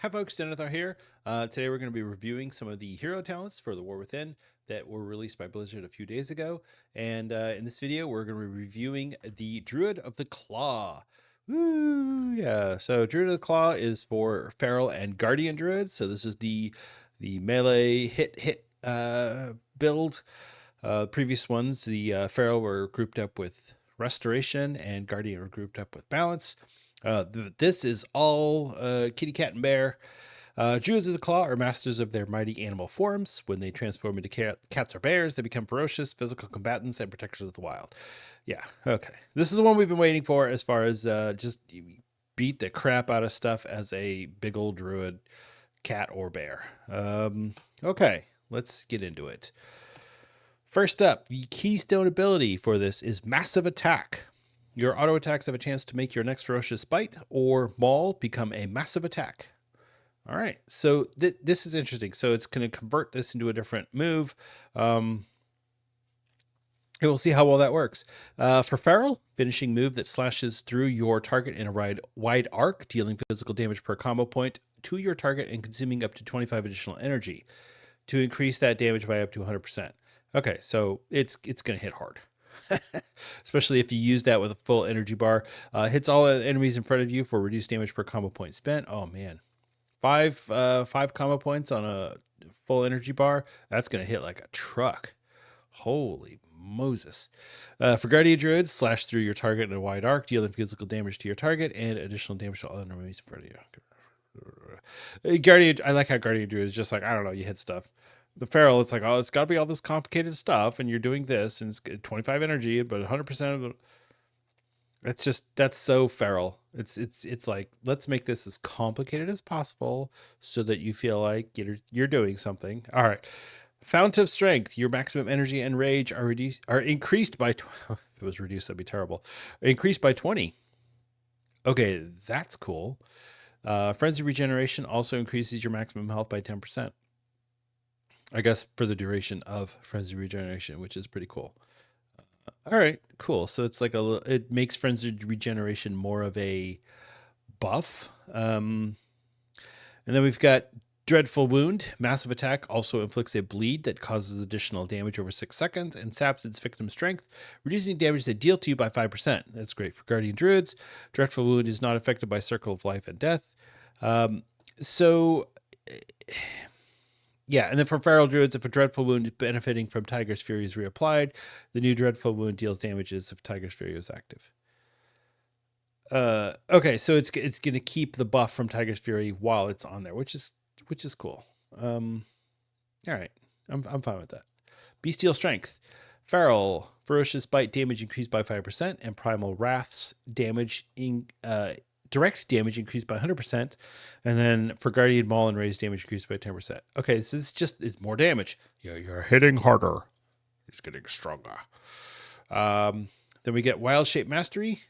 Hi folks, Denethar here. Today we're going to be reviewing some of the hero talents for The War Within that were released by Blizzard a few days ago. And in this video, we're going to be reviewing the Druid of the Claw. Woo! Yeah, so Druid of the Claw is for Feral and Guardian Druids. So this is the melee hit build. Previous ones, the Feral were grouped up with Restoration and Guardian were grouped up with Balance. This is all kitty, cat, and bear. Druids of the Claw are masters of their mighty animal forms. When they transform into cats or bears, they become ferocious, physical combatants and protectors of the wild. Yeah, okay. This is the one we've been waiting for as far as just beat the crap out of stuff as a big old druid, cat or bear. Okay, let's get into it. First up, the keystone ability for this is Massive Attack. Your auto attacks have a chance to make your next ferocious bite or maul become a massive attack. All right, so this is interesting. So it's going to convert this into a different move. And we'll see how well that works. For Feral, finishing move that slashes through your target in a wide arc, dealing physical damage per combo point to your target and consuming up to 25 additional energy to increase that damage by up to 100%. Okay, so it's going to hit hard. Especially if you use that with a full energy bar. Hits all enemies in front of you for reduced damage per combo point spent. Oh man, five combo points on a full energy bar. That's gonna hit like a truck. Holy Moses. For Guardian Druids, slash through your target in a wide arc, dealing physical damage to your target and additional damage to all enemies in front of you. Guardian, I like how Guardian Druid is just like, I don't know, you hit stuff. The Feral, it's like, oh, it's got to be all this complicated stuff, and you're doing this, and it's 25 energy, but 100% of the. That's so Feral. It's like, let's make this as complicated as possible so that you feel like you're doing something. All right. Fount of Strength. Your maximum energy and rage are increased by. If it was reduced, that'd be terrible. Increased by 20. Okay, that's cool. Frenzy Regeneration also increases your maximum health by 10%. I guess for the duration of Frenzy Regeneration, which is pretty cool. All right, cool. So it's like it makes Frenzy Regeneration more of a buff. And then we've got Dreadful Wound. Massive Attack also inflicts a bleed that causes additional damage over 6 seconds and saps its victim's strength, reducing damage they deal to you by 5%. That's great for Guardian Druids. Dreadful Wound is not affected by Circle of Life and Death. Yeah, and then for Feral Druids, if a Dreadful Wound benefiting from Tiger's Fury is reapplied, the new Dreadful Wound deals damages if Tiger's Fury is active. Okay, so it's going to keep the buff from Tiger's Fury while it's on there, which is cool. All right, I'm fine with that. Bestial Strength. Feral, Ferocious Bite damage increased by 5%, and Primal Wrath's damage direct damage increased by 100%, and then for Guardian Maul and Raise damage increased by 10%. Okay, so it's more damage. You're hitting harder. It's getting stronger. Then we get Wild Shape Mastery.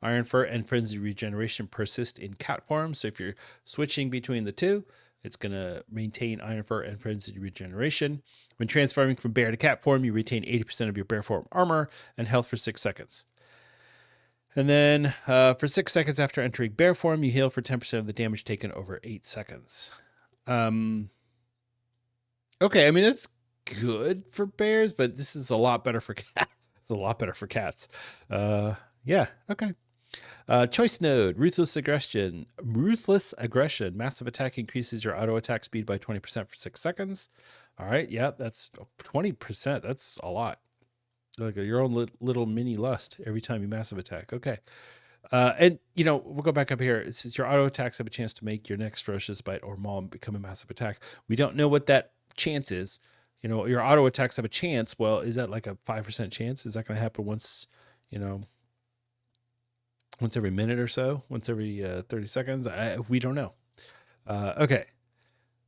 Iron Fur and Frenzy Regeneration persist in cat form, so if you're switching between the two, it's going to maintain Iron Fur and Frenzy Regeneration. When transforming from bear to cat form, you retain 80% of your bear form armor and health for 6 seconds. And then for 6 seconds after entering bear form, you heal for 10% of the damage taken over 8 seconds. Okay, I mean, that's good for bears, but this is a lot better for cats. It's a lot better for cats. Yeah, okay. Choice Node, Ruthless Aggression. Massive Attack increases your auto attack speed by 20% for 6 seconds. All right, yeah, that's 20%. That's a lot. Like your own little mini lust every time you massive attack. Okay. And we'll go back up here. It says your auto attacks have a chance to make your next ferocious bite or maul become a massive attack. We don't know what that chance is. Your auto attacks have a chance. Well, is that like a 5% chance? Is that going to happen once every minute or so? Once every 30 seconds? We don't know. Okay.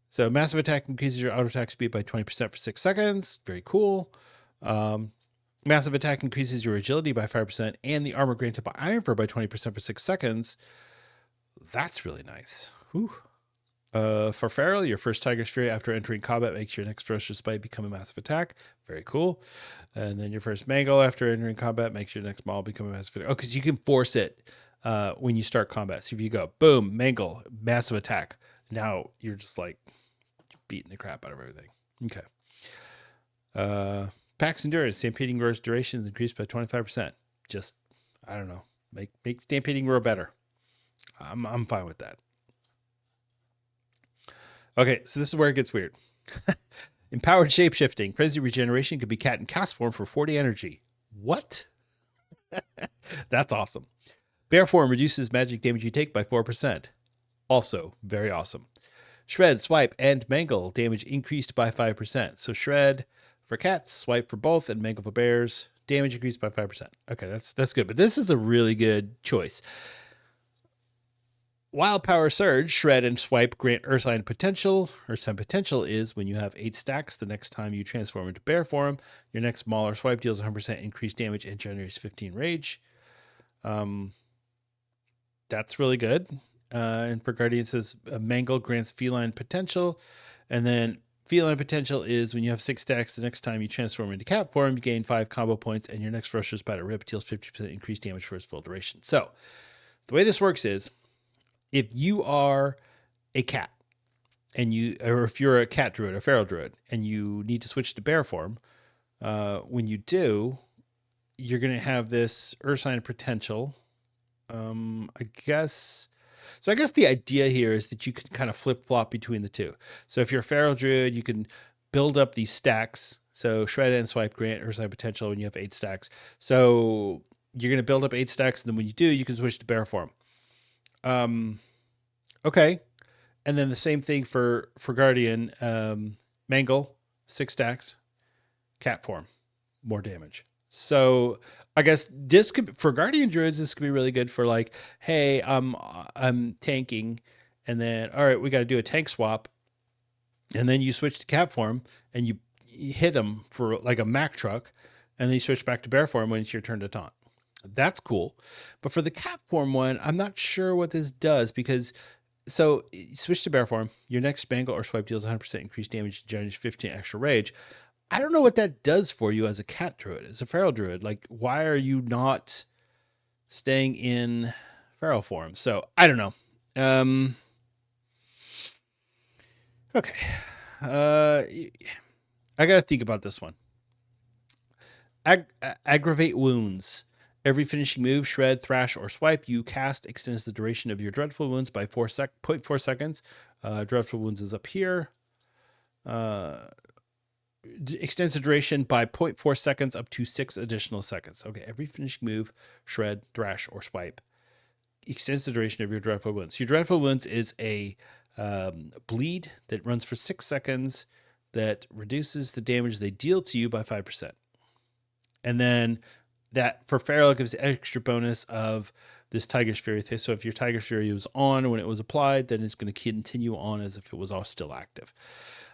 So massive attack increases your auto attack speed by 20% for 6 seconds. Very cool. Massive Attack increases your agility by 5% and the armor granted by Iron Fur by 20% for 6 seconds. That's really nice. Whew. For Feral, your first Tiger's Fury after entering combat makes your next ferocious bite become a massive attack. Very cool. And then your first Mangle after entering combat makes your next maul become a massive attack. Oh, because you can force it when you start combat. So if you go, boom, Mangle, massive attack. Now you're just like beating the crap out of everything. Okay. Pack's endurance, stampeding roar's duration is increased by 25%. Just, I don't know, make stampeding roar better. I'm fine with that. Okay, so this is where it gets weird. Empowered shapeshifting, frenzy regeneration could be cat in cast form for 40 energy. What? That's awesome. Bear form reduces magic damage you take by 4%. Also very awesome. Shred, swipe, and mangle damage increased by 5%. So shred for cats, swipe for both, and mangle for bears. Damage increased by 5%. Okay, that's good. But this is a really good choice. Wild Power Surge, shred, and swipe grant Ursine potential. Ursine potential is when you have 8 stacks, the next time you transform into bear form, your next maul or swipe deals 100% increased damage and generates 15 rage. That's really good. And for Guardian, it says mangle grants feline potential. And then feline potential is when you have 6 stacks, the next time you transform into cat form, you gain 5 combo points, and your next ferocious bite or rip deals 50% increased damage for its full duration. So the way this works is, if you are a cat or if you're a cat druid or feral druid and you need to switch to bear form, when you do, you're going to have this Ursine potential. I guess the idea here is that you can kind of flip flop between the two. So if you're a feral druid, you can build up these stacks. So shred and swipe grant Ursine potential when you have 8 stacks. So you're going to build up 8 stacks, and then when you do, you can switch to bear form. Okay. And then the same thing for Guardian, mangle, 6 stacks, cat form, more damage. So I guess this could, for Guardian druids, this could be really good for like, hey, I'm tanking, and then, all right, we got to do a tank swap. And then you switch to cat form and you hit them for like a Mack truck, and then you switch back to bear form when it's your turn to taunt. That's cool. But for the cat form one, I'm not sure what this does, because so switch to bear form, your next mangle or swipe deals 100% increased damage and generates 15 extra rage. I don't know what that does for you as a cat druid, as a feral druid. Like, why are you not staying in feral form? So I don't know. Okay. I got to think about this one. Aggravate wounds. Every finishing move, shred, thrash, or swipe you cast extends the duration of your dreadful wounds by 0.4 seconds. Dreadful wounds is up here. Extends the duration by 0.4 seconds up to 6 additional seconds. Okay, every finishing move, shred, thrash, or swipe extends the duration of your dreadful wounds. Your dreadful wounds is a bleed that runs for 6 seconds that reduces the damage they deal to you by 5%. And then that for feral gives the extra bonus of this Tiger's Fury. So if your Tiger's Fury was on when it was applied, then it's going to continue on as if it was all still active.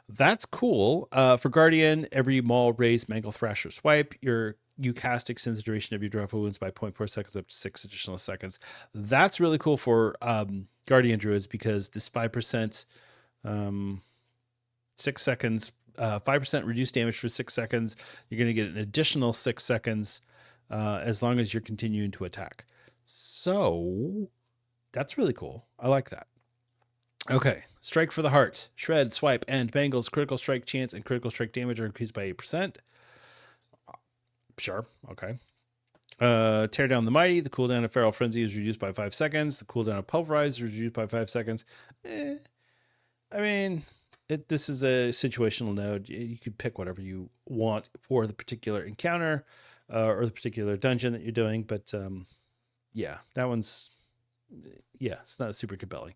That's cool. For Guardian, every maul, raise, mangle, thrash, or swipe, you cast extends the duration of your dreadful wounds by 0.4 seconds up to 6 additional seconds. That's really cool for Guardian druids, because this 5%, 6 seconds, 5% reduced damage for 6 seconds. You're going to get an additional 6 seconds as long as you're continuing to attack. So that's really cool. I like that. Okay. Strike for the heart. Shred, swipe, and mangle's critical strike chance and critical strike damage are increased by 8%. Sure. Okay. Tear down the mighty. The cooldown of feral frenzy is reduced by 5 seconds. The cooldown of pulverize is reduced by 5 seconds. I mean, this is a situational node. You could pick whatever you want for the particular encounter or the particular dungeon that you're doing. But yeah, that one's, it's not super compelling.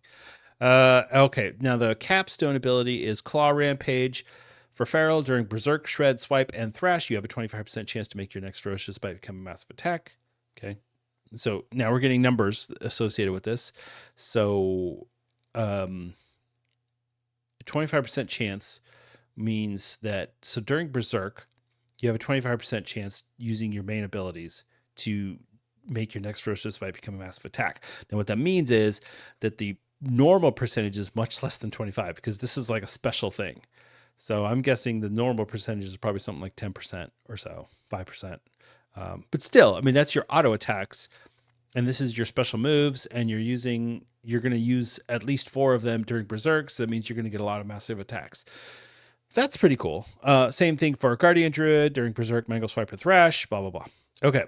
Okay, now the capstone ability is Claw Rampage. For feral, during Berserk, Shred, Swipe, and Thrash, you have a 25% chance to make your next ferocious bite become a massive attack. Okay, so now we're getting numbers associated with this. So 25% chance means that, so during Berserk, you have a 25% chance using your main abilities to make your next ferocious bite become a massive attack. Now what that means is that the normal percentage is much less than 25, because this is like a special thing. So I'm guessing the normal percentage is probably something like 10% or so, 5%. But still, I mean, that's your auto attacks and this is your special moves, and you're going to use at least 4 of them during Berserk, so that means you're going to get a lot of massive attacks. That's pretty cool. Same thing for Guardian Druid during Berserk, Mangle Swipe with Thrash, blah, blah, blah. Okay.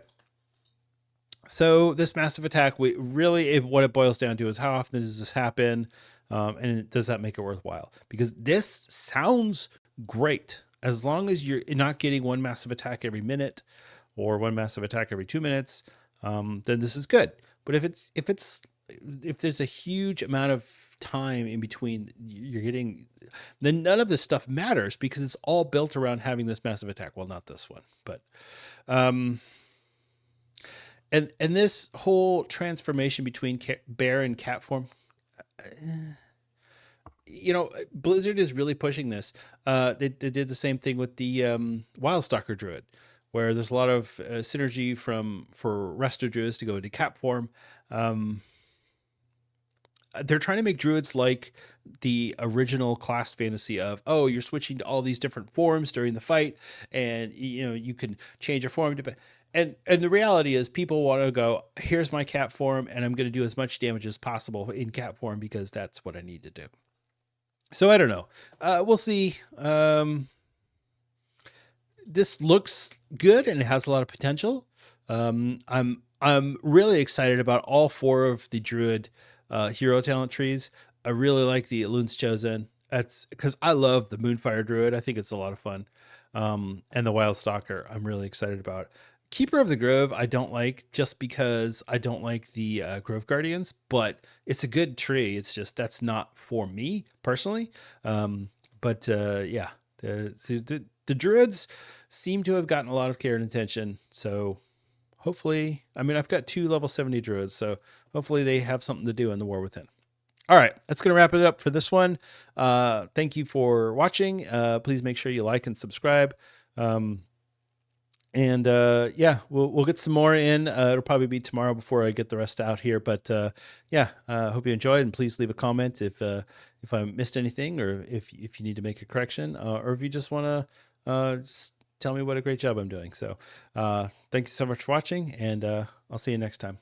So this massive attack, what it boils down to is how often does this happen? And does that make it worthwhile? Because this sounds great. As long as you're not getting one massive attack every minute or one massive attack every 2 minutes, then this is good. But if there's a huge amount of time in between you're getting, then none of this stuff matters because it's all built around having this massive attack. Well, not this one, but and this whole transformation between bear and cat form, Blizzard is really pushing this. They did the same thing with the Wildstalker Druid, where there's a lot of synergy for Resto Druids to go into cat form. They're trying to make Druids like the original class fantasy of, oh, you're switching to all these different forms during the fight, and you can change your form to. And the reality is people want to go, here's my cat form, and I'm going to do as much damage as possible in cat form because that's what I need to do. So I don't know. We'll see. This looks good and it has a lot of potential. I'm really excited about all 4 of the Druid hero talent trees. I really like the Loon's Chosen. That's because I love the Moonfire Druid. I think it's a lot of fun. And the Wildstalker, I'm really excited about. Keeper of the Grove, I don't like just because I don't like the Grove Guardians, but it's a good tree. It's just that's not for me personally. Yeah, the Druids seem to have gotten a lot of care and attention. So hopefully, I've got 2 level 70 Druids, so hopefully they have something to do in the War Within. All right, that's going to wrap it up for this one. Thank you for watching. Please make sure you like and subscribe. We'll get some more in. It'll probably be tomorrow before I get the rest out here. But hope you enjoyed, and please leave a comment if I missed anything, or if you need to make a correction, or if you just want to just tell me what a great job I'm doing. So thank you so much for watching, and I'll see you next time.